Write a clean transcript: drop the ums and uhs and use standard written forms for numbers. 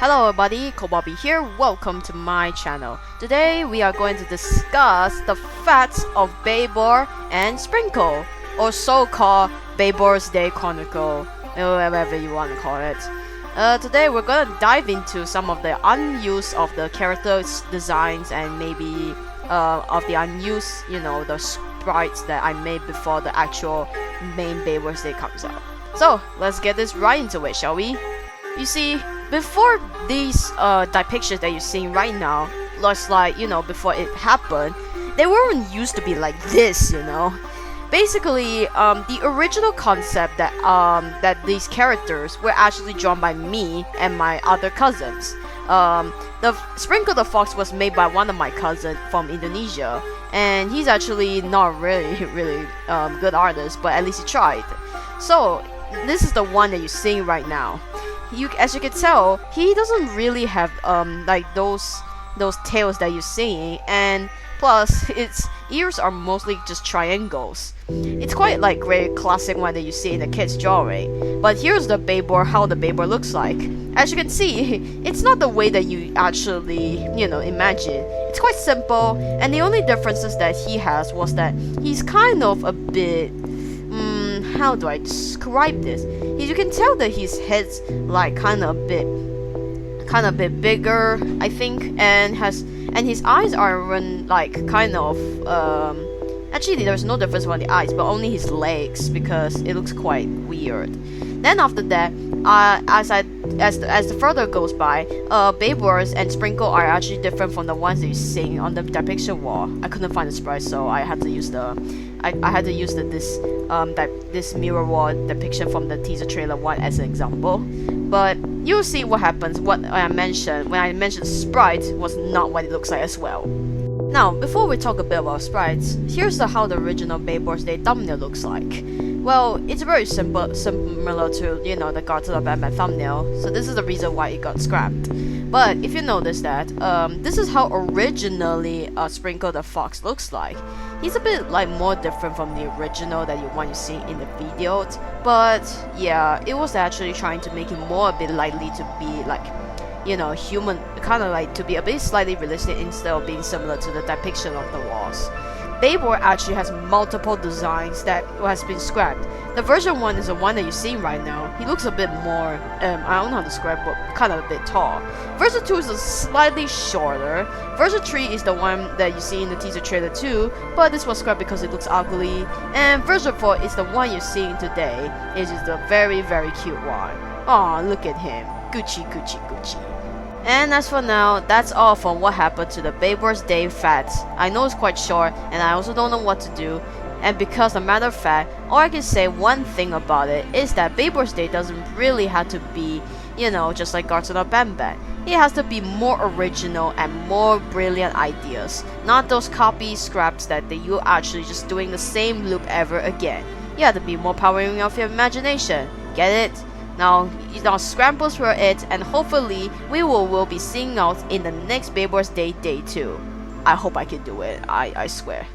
Hello everybody, Kobabi here, welcome to my channel. Today we are going to discuss the facts of Baybore and Sprinkle, or so-called Baybore's Day Chronicle, or whatever you want to call it. Today we're gonna dive into some of the unused of the characters designs and maybe of the unused, the sprites that I made before the actual main Baybore's Day comes out. So let's get this right into it, shall we? You see, before these depictions that you're seeing right now, looks like, before it happened, they weren't used to be like this, Basically, the original concept that these characters were actually drawn by me and my other cousins. The Sprinkle the Fox was made by one of my cousins from Indonesia, and he's actually not really good artist, but at least he tried. So this is the one that you're seeing right now. As you can tell, he doesn't really have like those tails that you're seeing, and plus its ears are mostly just triangles. It's quite like very classic one that you see in the kids drawing. But here's the Baybore, how the Baybore looks like. As you can see, it's not the way that you actually imagine. It's quite simple, and the only differences that he has was that he's kind of a bit how do I describe this? You can tell that his head's like kind of a bit bigger, I think, and his eyes are like kind of actually there's no difference on the eyes, but only his legs, because it looks quite weird. Then after that, as the further goes by, Baybores and Sprinkle are actually different from the ones that you're seeing on the depiction wall. I couldn't find the sprite, so I had to use this mirror wall depiction from the teaser trailer one as an example. But you'll see what happens. What I mentioned when I mentioned sprite was not what it looks like as well. Now, before we talk a bit about sprites, here's how the original Baybore's Day thumbnail looks like. Well, it's very similar to, the Godzilla Batman thumbnail, so this is the reason why it got scrapped. But if you notice that, this is how originally Sprinkle the Fox looks like. He's a bit like more different from the original that you see in the video, but yeah, it was actually trying to make him more a bit likely to be like, human, kind of like to be a bit slightly realistic instead of being similar to the depiction of the walls. Baybore actually has multiple designs that has been scrapped. The version 1 is the one that you're seeing right now. He looks a bit more, I don't know how to describe, but kind of a bit tall. Version 2 is slightly shorter. Version 3 is the one that you see in the teaser trailer too, but this was scrapped because it looks ugly. And version 4 is the one you're seeing today. It is the very cute one. Aw, look at him. Gucci. And as for now, that's all from what happened to the Baybore's Day facts. I know it's quite short, and I also don't know what to do. And because, a matter of fact, all I can say one thing about it is that Baybore's Day doesn't really have to be, just like Godzilla Batman. It has to be more original and more brilliant ideas, not those copy scraps that you're actually just doing the same loop ever again. You have to be more powering of your imagination. Get it? Now scrambles for it, and hopefully we will be seeing out in the next Baybore's Day 2. I hope I can do it, I swear.